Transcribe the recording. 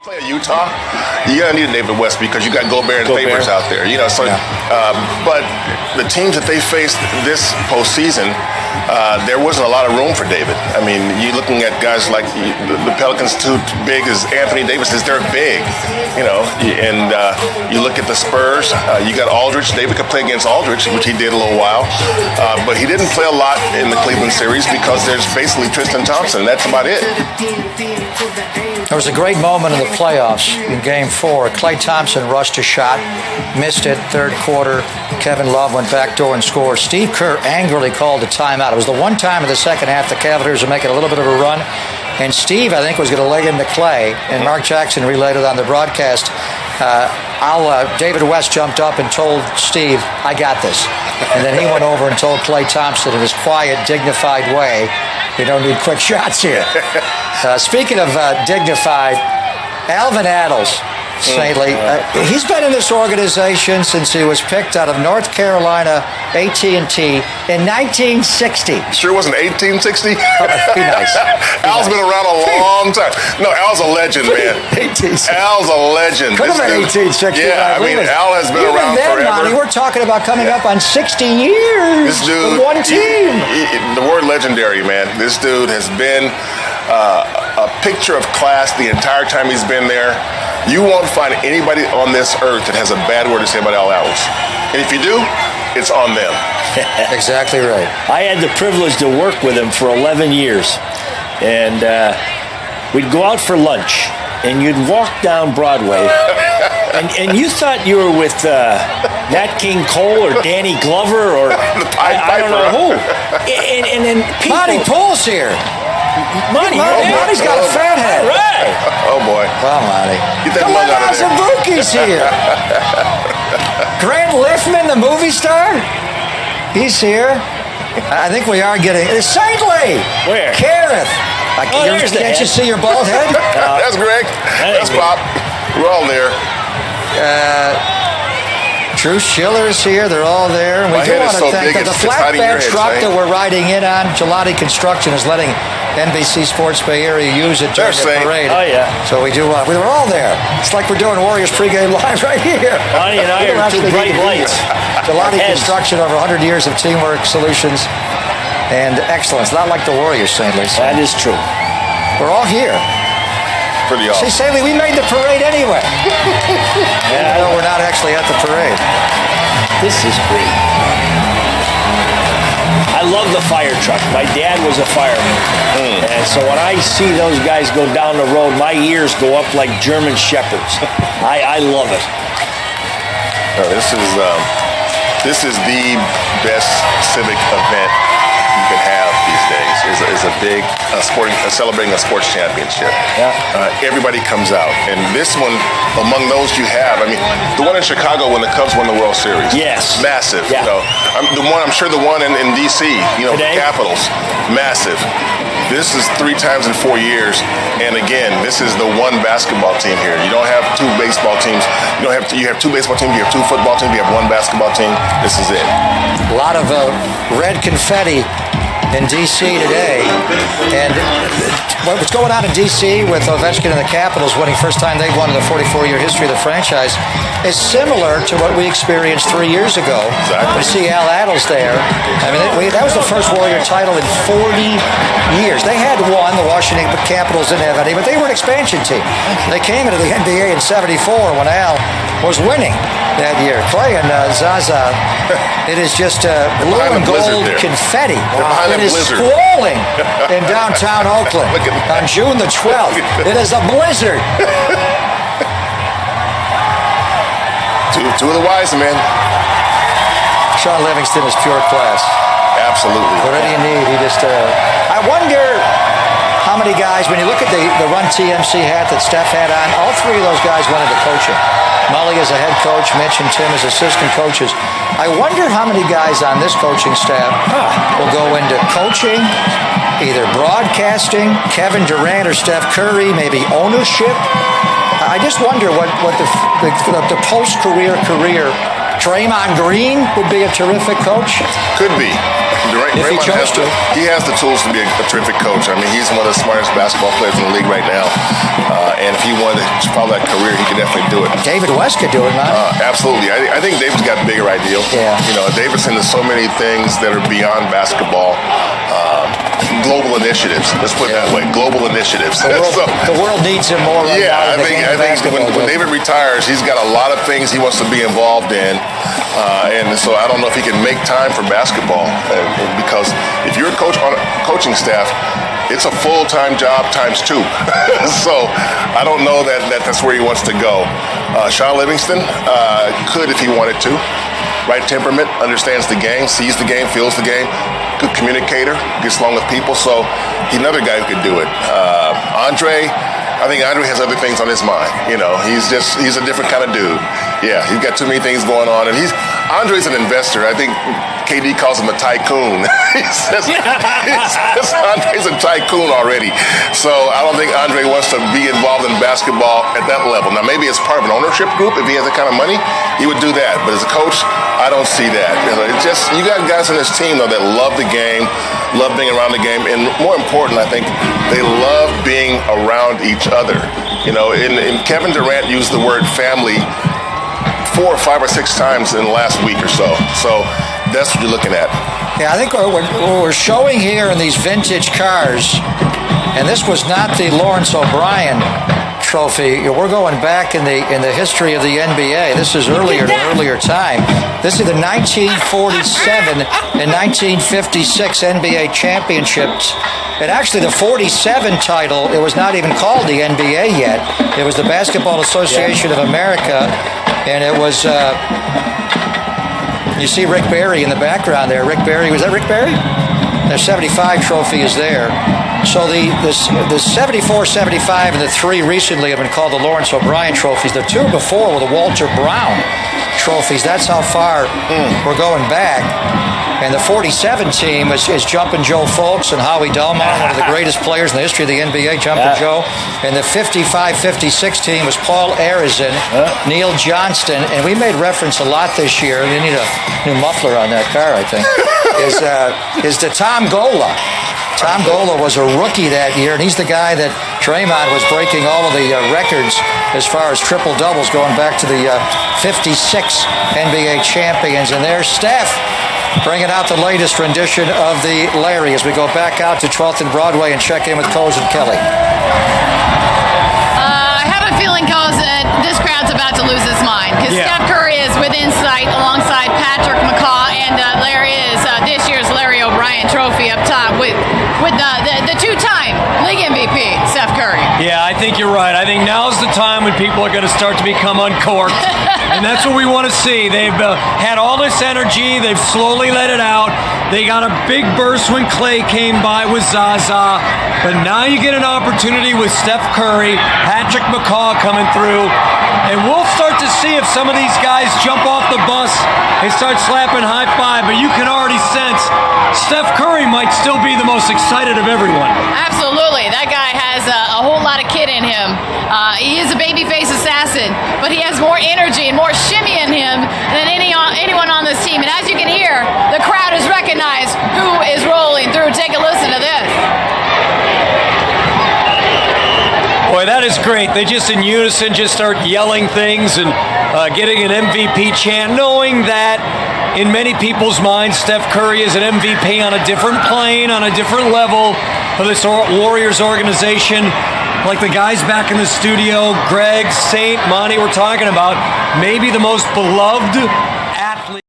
Play at Utah, you gotta need a David West because you got Gobert and Favors out there, but the teams that they faced this postseason, there wasn't a lot of room for David. I mean, you're looking at guys like the Pelicans, too big as Anthony Davis is. They're big, and you look at the Spurs, you got Aldridge. David could play against Aldridge, which he did a little while, but he didn't play a lot in the Cleveland series because there's basically Tristan Thompson. That's about it. There was a great moment in the playoffs in Game 4. Klay Thompson rushed a shot, missed it, third quarter. Kevin Love went backdoor and scored. Steve Kerr angrily called a timeout. It was the one time in the second half the Cavaliers were making a little bit of a run, and Steve, I think, was going to leg into Klay, and Mark Jackson relayed it on the broadcast. David West jumped up and told Steve, "I got this." And then he went over and told Klay Thompson in his quiet, dignified way, "We don't need quick shots here." Speaking of dignified, Alvin Adels, St. He's been in this organization since he was picked out of North Carolina A&T in 1960. Sure wasn't 1860? Be nice. Al's been around a long time. No, Al's a legend, man. 1860. Al's a legend. Could have been 1860. Yeah, I mean, Al has been around then, forever. Monty, we're talking about coming up on 60 years this dude, with one team. The word legendary, man. This dude has been a picture of class the entire time he's been there. You won't find anybody on this earth that has a bad word to say about Al Adels. And if you do, it's on them. Exactly right. I had the privilege to work with him for 11 years. And we'd go out for lunch, and you'd walk down Broadway, and you thought you were with Nat King Cole or Danny Glover or I don't know who. And then people... Monty Poole's here. Monty's got a fat head. Right. Oh, boy. Well, Monty. Get that mug out of there. Zabuki's here. Grant Liffman, the movie star, he's here. I think we are getting... It's Saintly. Where? Kareth. Can't you see your bald head? That's Greg. That's Pop. We're all there. Drew Schiller is here. They're all there. And we do want to thank the flatbed truck that we're riding in on. Gelati Construction is letting NBC Sports Bay Area use it during the parade. Oh, yeah. So we were all there. It's like we're doing Warriors pregame live right here. Bonnie and I are two bright lights. Gelati Construction, over 100 years of teamwork, solutions, and excellence. Not like the Warriors, St. Louis. That is true. We're all here. Pretty awesome. See, St. Louis, we made the parade anyway. Yeah, no, we're not actually at the parade. This is great. I love the fire truck. My dad was a fireman. And so when I see those guys go down the road, my ears go up like German shepherds. I love it. No, this is the best civic event you can have these days. Is a big celebrating a sports championship. Yeah. Everybody comes out, and this one, among those you have, I mean, the one in Chicago when the Cubs won the World Series. Yes. Massive. Yeah. I'm sure the one in DC, the Capitals, massive. This is 3 times in 4 years, and again, this is the one basketball team here. You don't have 2 baseball teams. You have 2 baseball teams. You have 2 football teams. You have 1 basketball team. This is it. A lot of red confetti in D.C. today, and what's going on in D.C. with Ovechkin and the Capitals winning first time they've won in the 44-year history of the franchise is similar to what we experienced 3 years ago. Exactly. We see Al Adels there. I mean, that was the first Warrior title in 40 years. They had one, the Washington Capitals didn't have any, but they were an expansion team. They came into the NBA in '74 when Al was winning that year. Clay and Zaza, it is just blue and gold confetti. It is squalling in downtown Oakland on June the 12th. It is a blizzard. Two of the wise men. Sean Livingston is pure class. Absolutely. Whatever you need, he just... I wonder how many guys, when you look at the Run TMC hat that Steph had on, all 3 of those guys went into coaching. Mully as a head coach, Mitch and Tim as assistant coaches. I wonder how many guys on this coaching staff will go into coaching, either broadcasting, Kevin Durant or Steph Curry, maybe ownership. I just wonder what the post-career Draymond Green would be a terrific coach. Could be. If he chose to. He has the tools to be a terrific coach. I mean, he's one of the smartest basketball players in the league right now. And if he wanted to follow that career, he could definitely do it. David West could do it, man. Absolutely. I think David's got a bigger ideal. Yeah. You know, David's into so many things that are beyond basketball. Global initiatives. Let's put it that way. Global initiatives. The world needs him more right now. I think when David retires, he's got a lot of things he wants to be involved in. And so I don't know if he can make time for basketball because if you're a coach on a coaching staff, it's a full-time job times 2. So I don't know that's where he wants to go. Sean Livingston could if he wanted to. Right temperament, understands the game, sees the game, feels the game. Good communicator, gets along with people. So he's another guy who could do it. Andre, I think Andre has other things on his mind. You know, he's a different kind of dude. Yeah, he's got too many things going on, and Andre's an investor. I think KD calls him a tycoon. he says Andre's a tycoon already. So I don't think Andre wants to be involved in basketball at that level. Now, maybe as part of an ownership group, if he has that kind of money, he would do that. But as a coach, I don't see that. You got guys on this team, though, that love the game, love being around the game, and more important, I think, they love being around each other. You know, and Kevin Durant used the word family 4 or 5 or 6 times in the last week or so. So that's what you're looking at. Yeah, I think what we're showing here in these vintage cars, and this was not the Lawrence O'Brien trophy. We're going back in the history of the NBA. This is earlier time. This is the 1947 and 1956 NBA championships. And actually the 47 title, it was not even called the NBA yet. It was the Basketball Association of America. And it was, you see Rick Barry in the background there. Rick Barry, was that Rick Barry? The 75 trophy is there. So the 74, 75, and the 3 recently have been called the Lawrence O'Brien trophies. The 2 before were the Walter Brown trophies. That's how far we're going back. And the 47 team is Jumpin' Joe Fultz and Howie Delmar, one of the greatest players in the history of the NBA, Jumpin' Joe. And the 55-56 team was Paul Arizin, Neil Johnston, and we made reference a lot this year. You need a new muffler on that car, I think. Is the Tom Gola. Tom Gola was a rookie that year, and he's the guy that Draymond was breaking all of the records as far as triple-doubles going back to the 56 NBA champions. And there's Steph bringing out the latest rendition of the Larry as we go back out to 12th and Broadway and check in with Coz and Kelly. I have a feeling, Coz, this crowd's about to lose its mind because Steph Curry is within sight alongside Patrick McCaw, and there is this year's Larry O'Brien trophy up top with the 2-time league MVP, Steph Curry. Yeah, I think you're right. I think now's the time when people are going to start to become uncorked. And that's what we want to see. They've had all this energy. They've slowly let it out. They got a big burst when Clay came by with Zaza. But now you get an opportunity with Steph Curry, Patrick McCaw coming through. And we'll start to see if some of these guys jump off the bus and start slapping high five. But you can already sense Steph Curry might still be the most excited of everyone. Absolutely. That guy has a whole lot of kid in him. He is a babyface assassin, but he has more energy and more shimmy in him than anyone on this team. And as you can hear, the crowd has recognized who is rolling through. Take a listen to this. Boy, that is great. They just in unison just start yelling things and getting an MVP chant, knowing that in many people's minds, Steph Curry is an MVP on a different plane, on a different level of this Warriors organization. Like the guys back in the studio, Greg, Saint, Monty, we're talking about maybe the most beloved